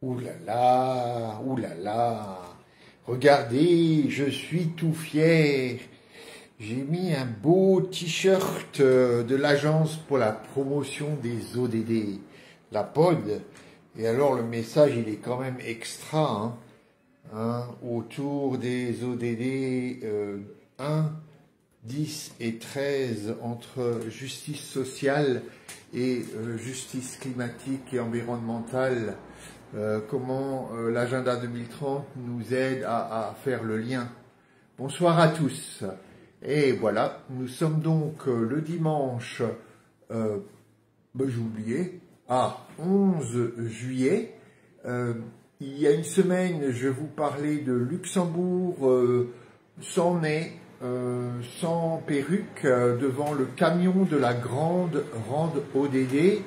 Ouh là là, ouh là là. Regardez, je suis tout fier. J'ai mis un beau t-shirt de l'agence pour la promotion des ODD, la POD. Et alors le message, il est quand même extra, autour des ODD 1, 10 et 13, entre justice sociale et justice climatique et environnementale. Comment l'agenda 2030 nous aide à faire le lien. Bonsoir à tous. Et voilà, nous sommes donc le dimanche, j'ai oublié, 11 juillet. Il y a une semaine, je vous parlais de Luxembourg sans nez, sans perruque, devant le camion de la grande rande ODD.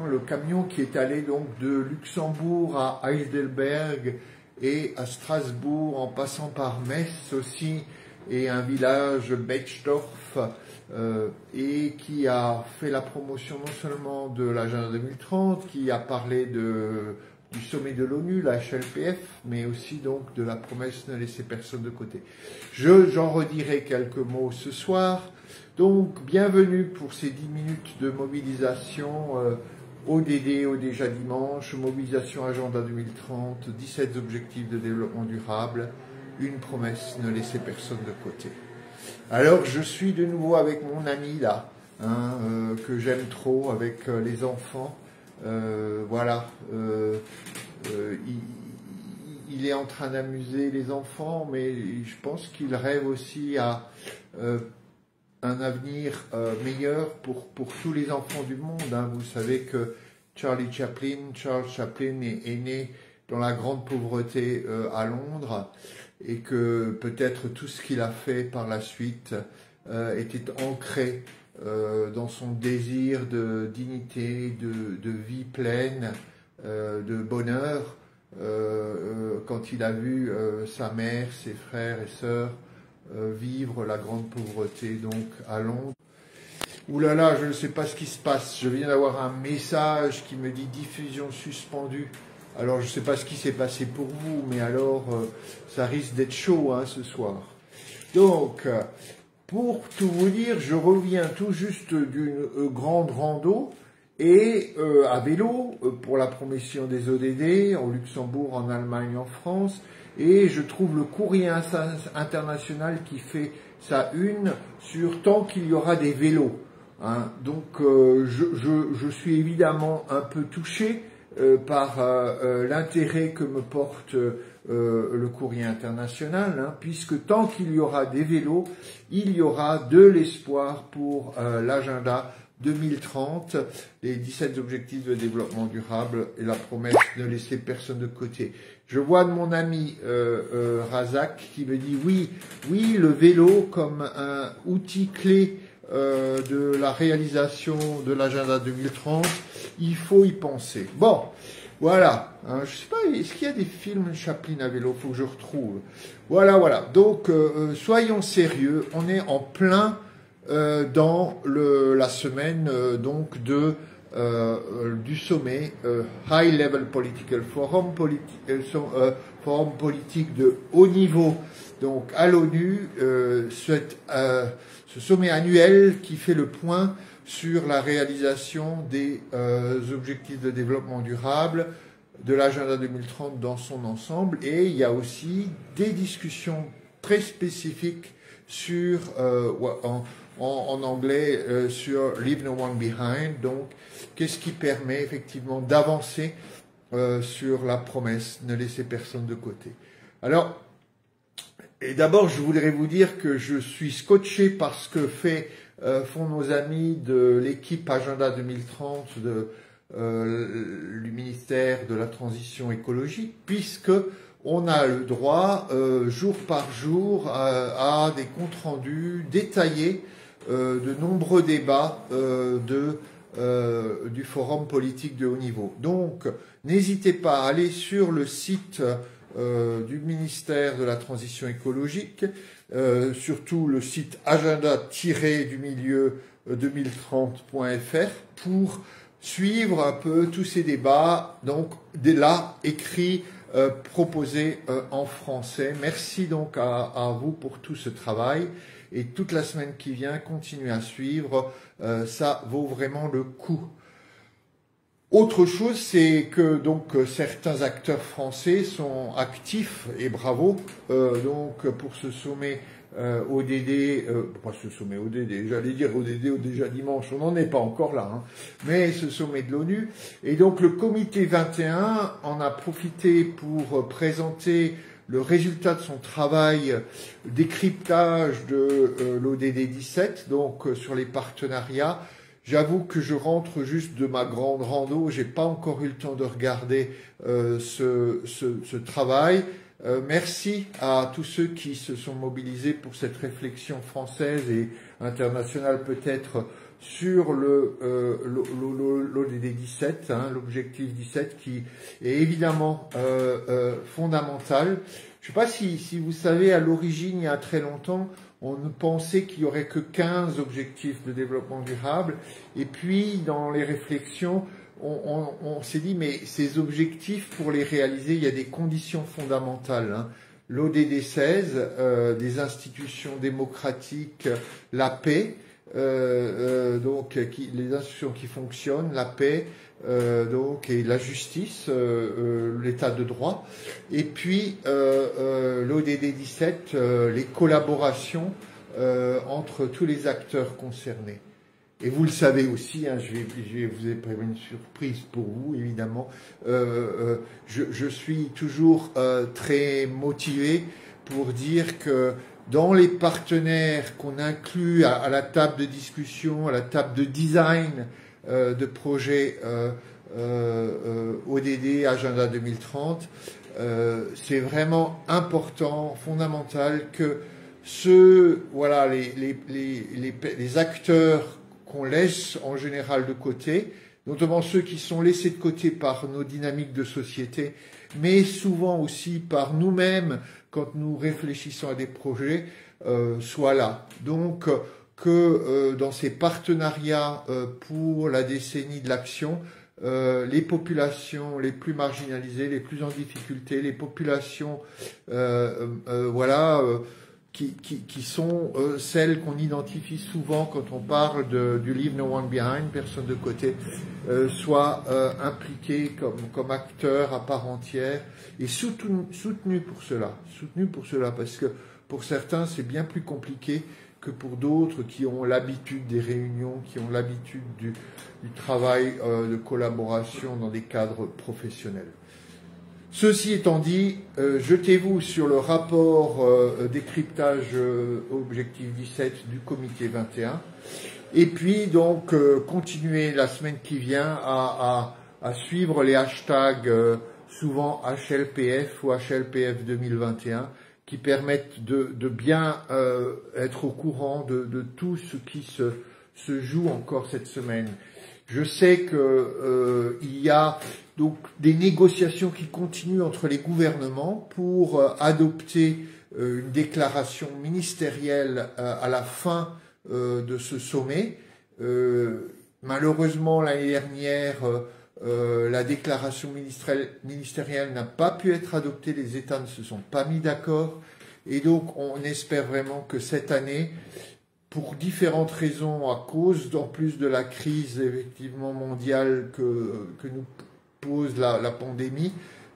Le camion qui est allé donc de Luxembourg à Heidelberg et à Strasbourg en passant par Metz aussi et un village Betzdorf et qui a fait la promotion non seulement de l'agenda 2030, qui a parlé du sommet de l'ONU, la HLPF, mais aussi donc de la promesse de ne laisser personne de côté. J'en redirai quelques mots ce soir. Donc, bienvenue pour ces 10 minutes de mobilisation ODD, déjà dimanche, mobilisation agenda 2030, 17 objectifs de développement durable, une promesse, ne laisser personne de côté. Alors, je suis de nouveau avec mon ami là, que j'aime trop, avec les enfants. Voilà, il est en train d'amuser les enfants, mais je pense qu'il rêve aussi à un avenir meilleur pour tous les enfants du monde. Vous savez que Charles Chaplin est né dans la grande pauvreté à Londres et que peut-être tout ce qu'il a fait par la suite était ancré dans son désir de dignité, de vie pleine, de bonheur, quand il a vu sa mère, ses frères et sœurs vivre la grande pauvreté donc à Londres. Ouh là là, je ne sais pas ce qui se passe. Je viens d'avoir un message qui me dit diffusion suspendue. Alors je ne sais pas ce qui s'est passé pour vous, mais alors ça risque d'être chaud ce soir. Donc, pour tout vous dire, je reviens tout juste d'une grande rando et à vélo pour la promotion des ODD en Luxembourg, en Allemagne, en France. Et je trouve le Courrier international qui fait sa une sur tant qu'il y aura des vélos. Donc je suis évidemment un peu touché par l'intérêt que me porte le Courrier international, puisque tant qu'il y aura des vélos, il y aura de l'espoir pour l'agenda 2030, les 17 objectifs de développement durable et la promesse de ne laisser personne de côté. Je vois de mon ami Razak qui me dit oui, le vélo comme un outil clé de la réalisation de l'agenda 2030, il faut y penser. Bon, voilà, je sais pas, est-ce qu'il y a des films Chaplin à vélo? Faut que je retrouve. Voilà. Donc, soyons sérieux, on est en plein dans la semaine donc du sommet High Level Political Forum, forum politique de haut niveau, donc à l'ONU, ce sommet annuel qui fait le point sur la réalisation des objectifs de développement durable, de l'agenda 2030 dans son ensemble, et il y a aussi des discussions très spécifiques sur en anglais sur Leave No One Behind, donc qu'est-ce qui permet effectivement d'avancer sur la promesse, ne laisser personne de côté. Alors, et d'abord je voudrais vous dire que je suis scotché par ce que font nos amis de l'équipe Agenda 2030 du ministère de la Transition écologique, puisque on a le droit jour par jour à des comptes rendus détaillés de nombreux débats du forum politique de haut niveau. Donc, n'hésitez pas à aller sur le site du ministère de la Transition écologique, surtout le site agenda-du-milieu 2030.fr pour suivre un peu tous ces débats, donc là, écrits, proposés en français. Merci donc à vous pour tout ce travail. Et toute la semaine qui vient, continuez à suivre, ça vaut vraiment le coup. Autre chose, c'est que donc certains acteurs français sont actifs, et bravo, donc pour ce sommet ODD, pas ce sommet ODD, j'allais dire ODD déjà dimanche, on n'en est pas encore là, hein, mais ce sommet de l'ONU. Et donc le comité 21 en a profité pour présenter le résultat de son travail décryptage de l'ODD 17, donc sur les partenariats. J'avoue que je rentre juste de ma grande rando, j'ai pas encore eu le temps de regarder ce travail. Merci à tous ceux qui se sont mobilisés pour cette réflexion française et internationale peut-être sur l'ODD 17, hein, l'objectif 17 qui est évidemment fondamental. Je ne sais pas si vous savez, à l'origine, il y a très longtemps, on pensait qu'il y aurait que 15 objectifs de développement durable. Et puis, dans les réflexions, on s'est dit, mais ces objectifs, pour les réaliser, il y a des conditions fondamentales. Hein. L'ODD 16, des institutions démocratiques, la paix, donc les institutions qui fonctionnent, la paix, donc et la justice, l'état de droit, et puis l'ODD 17, les collaborations entre tous les acteurs concernés. Et vous le savez aussi, hein, je vous ai prévu une surprise pour vous, évidemment. Je suis toujours très motivé pour dire que dans les partenaires qu'on inclut à la table de discussion, à la table de design de projets ODD, Agenda 2030, c'est vraiment important, fondamental que voilà, les acteurs qu'on laisse en général de côté, notamment ceux qui sont laissés de côté par nos dynamiques de société, mais souvent aussi par nous-mêmes quand nous réfléchissons à des projets, soient là. Donc, que dans ces partenariats pour la décennie de l'action, les populations les plus marginalisées, les plus en difficulté, les populations voilà, qui sont celles qu'on identifie souvent quand on parle du Leave No One Behind, personne de côté, soient impliquées comme acteurs à part entière et soutenus pour cela, parce que pour certains c'est bien plus compliqué que pour d'autres qui ont l'habitude des réunions, qui ont l'habitude du travail de collaboration dans des cadres professionnels. Ceci étant dit, jetez-vous sur le rapport décryptage objectif 17 du comité 21 et puis donc continuez la semaine qui vient à suivre les hashtags souvent HLPF ou HLPF 2021 qui permettent de bien être au courant de tout ce qui se joue encore cette semaine. Je sais que il y a donc des négociations qui continuent entre les gouvernements pour adopter une déclaration ministérielle à la fin de ce sommet. Malheureusement, l'année dernière, la déclaration ministérielle n'a pas pu être adoptée, les États ne se sont pas mis d'accord, et donc on espère vraiment que cette année, pour différentes raisons, à cause en plus de la crise effectivement mondiale que nous pose la pandémie,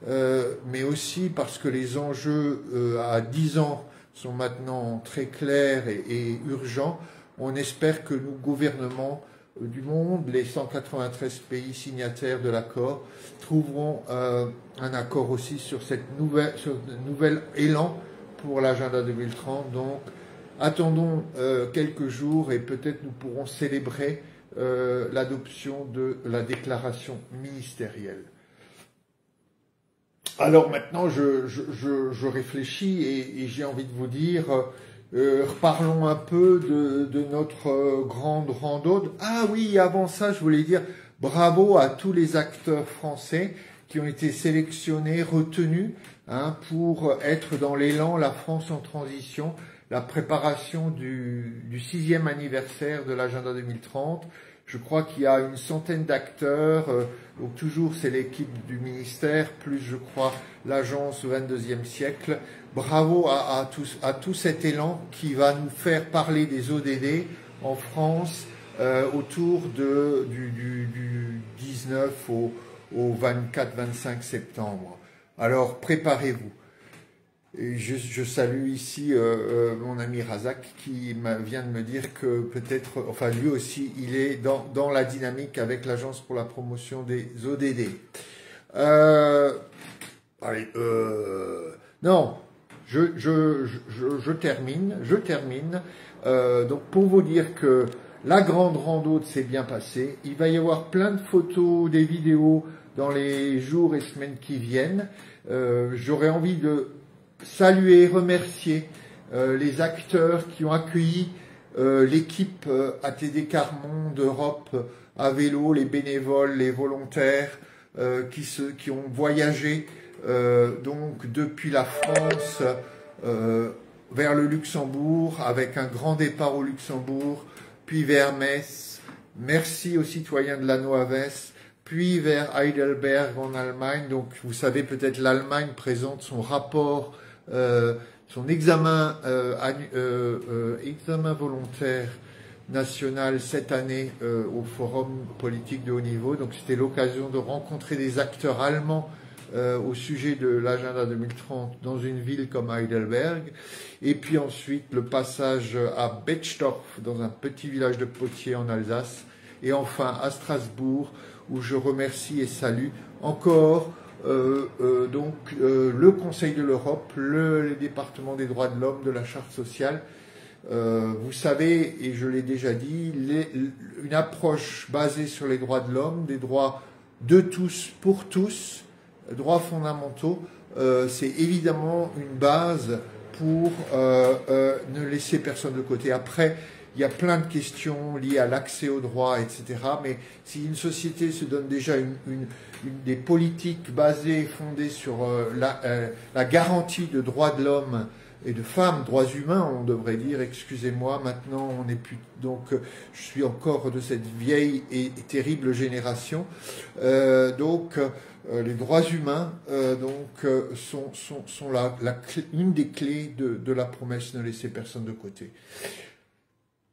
mais aussi parce que les enjeux à 10 ans sont maintenant très clairs et urgents, on espère que nos gouvernements du monde, les 193 pays signataires de l'accord, trouveront un accord aussi sur ce nouvel élan pour l'agenda 2030. Donc, attendons quelques jours et peut-être nous pourrons célébrer l'adoption de la déclaration ministérielle. Alors maintenant, je réfléchis et j'ai envie de vous dire, reparlons un peu de notre grande randonnée. Ah oui, avant ça, je voulais dire bravo à tous les acteurs français qui ont été sélectionnés, retenus, hein, pour être dans l'élan La France en transition, la préparation du 6e anniversaire de l'agenda 2030. Je crois qu'il y a une centaine d'acteurs, donc toujours c'est l'équipe du ministère, plus je crois l'agence au 22e siècle. Bravo à tout cet élan qui va nous faire parler des ODD en France autour du 19 au 24-25 septembre. Alors préparez-vous. Et je salue ici mon ami Razak qui vient de me dire que peut-être, enfin lui aussi, il est dans la dynamique avec l'Agence pour la promotion des ODD. Non, je termine. Donc pour vous dire que la grande rando s'est bien passée. Il va y avoir plein de photos, des vidéos dans les jours et semaines qui viennent. J'aurais envie de saluer, remercier les acteurs qui ont accueilli l'équipe ATD Carmonde Europe à vélo, les bénévoles, les volontaires qui ont voyagé donc depuis la France vers le Luxembourg avec un grand départ au Luxembourg, puis vers Metz. Merci aux citoyens de l'Anneau à Metz, puis vers Heidelberg en Allemagne. Donc vous savez peut-être l'Allemagne présente son rapport son examen volontaire national cette année au Forum politique de haut niveau. Donc c'était l'occasion de rencontrer des acteurs allemands au sujet de l'agenda 2030 dans une ville comme Heidelberg. Et puis ensuite le passage à Betzdorf, dans un petit village de potiers en Alsace. Et enfin à Strasbourg, où je remercie et salue encore le Conseil de l'Europe, le département des droits de l'homme, de la Charte sociale. Vous savez, et je l'ai déjà dit, une approche basée sur les droits de l'homme, des droits de tous pour tous, droits fondamentaux, c'est évidemment une base pour ne laisser personne de côté. Après, il y a plein de questions liées à l'accès aux droits, etc. Mais si une société se donne déjà des politiques basées, fondées sur la garantie de droits de l'homme et de femmes, droits humains, on devrait dire, excusez-moi, maintenant on n'est plus... Donc je suis encore de cette vieille et terrible génération. Les droits humains sont une des clés de la promesse ne laisser personne de côté.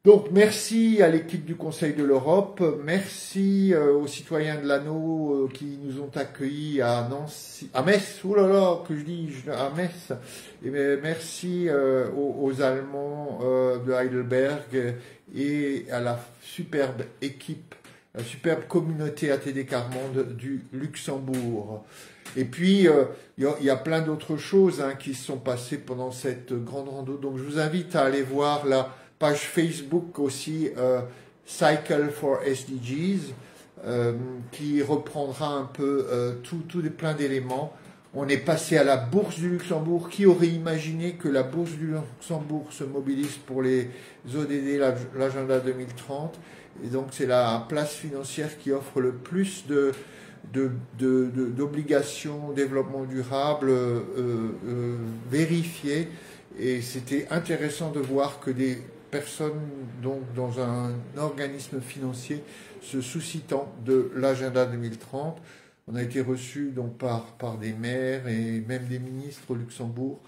Donc merci à l'équipe du Conseil de l'Europe, merci aux citoyens de l'Anneau qui nous ont accueillis à Nancy, à Metz, à Metz, et merci aux Allemands de Heidelberg et à la superbe équipe, la superbe communauté ATD Carmonde du Luxembourg. Et puis, il y a plein d'autres choses qui se sont passées pendant cette grande rando. Donc, je vous invite à aller voir la page Facebook aussi, Cycle for SDGs, qui reprendra un peu plein d'éléments. On est passé à la Bourse du Luxembourg. Qui aurait imaginé que la Bourse du Luxembourg se mobilise pour les ODD, l'agenda 2030? Et donc, c'est la place financière qui offre le plus d'obligations développement durable vérifiées. Et c'était intéressant de voir que des personnes donc, dans un organisme financier se souciant de l'agenda 2030. On a été reçus donc, par des maires et même des ministres au Luxembourg.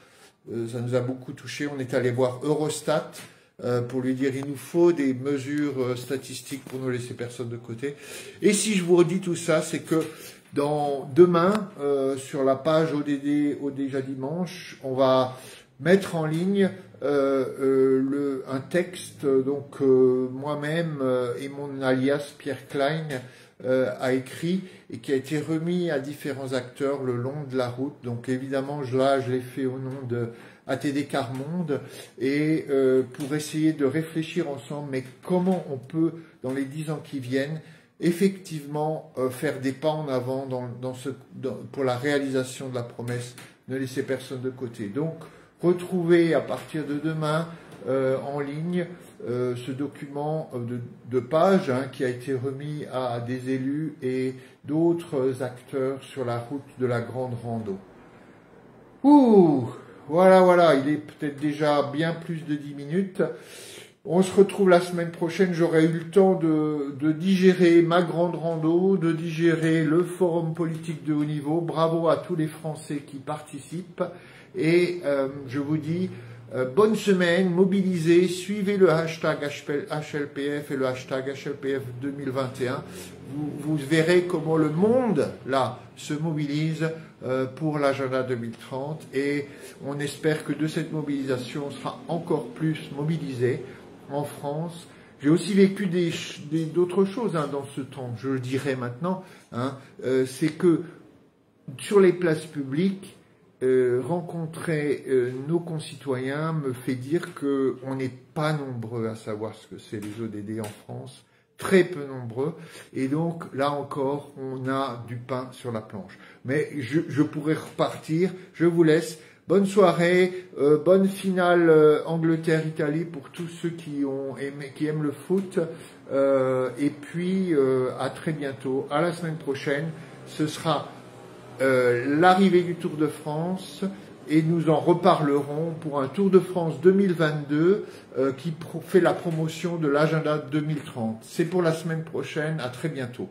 Ça nous a beaucoup touchés. On est allé voir Eurostat pour lui dire il nous faut des mesures statistiques pour ne laisser personne de côté. Et si je vous redis tout ça, c'est que demain, sur la page ODD déjà dimanche, on va mettre en ligne un texte, donc moi-même et mon alias Pierre Klein a écrit et qui a été remis à différents acteurs le long de la route. Donc évidemment, je l'ai fait au nom de ATD Carmonde et pour essayer de réfléchir ensemble, mais comment on peut, dans les 10 ans qui viennent, effectivement faire des pas en avant pour la réalisation de la promesse, ne laisser personne de côté. Donc, retrouvez à partir de demain en ligne ce document de page qui a été remis à des élus et d'autres acteurs sur la route de la grande rando. Ouh, voilà, il est peut-être déjà bien plus de 10 minutes. On se retrouve la semaine prochaine. J'aurai eu le temps de digérer ma grande rando, de digérer le forum politique de haut niveau. Bravo à tous les Français qui participent. Et je vous dis bonne semaine, mobilisez, suivez le hashtag HLPF et le hashtag HLPF 2021. Vous verrez comment le monde, là, se mobilise pour l'agenda 2030. Et on espère que de cette mobilisation, on sera encore plus mobilisé en France. J'ai aussi vécu d'autres choses dans ce temps, je le dirai maintenant. C'est que sur les places publiques, rencontrer nos concitoyens me fait dire qu'on n'est pas nombreux à savoir ce que c'est les ODD en France, très peu nombreux, et donc là encore on a du pain sur la planche. Mais je pourrais repartir, je vous laisse, bonne soirée, bonne finale Angleterre-Italie pour tous ceux qui aiment le foot, et puis à très bientôt, à la semaine prochaine, ce sera l'arrivée du Tour de France et nous en reparlerons pour un Tour de France 2022 qui fait la promotion de l'agenda 2030. C'est pour la semaine prochaine, à très bientôt.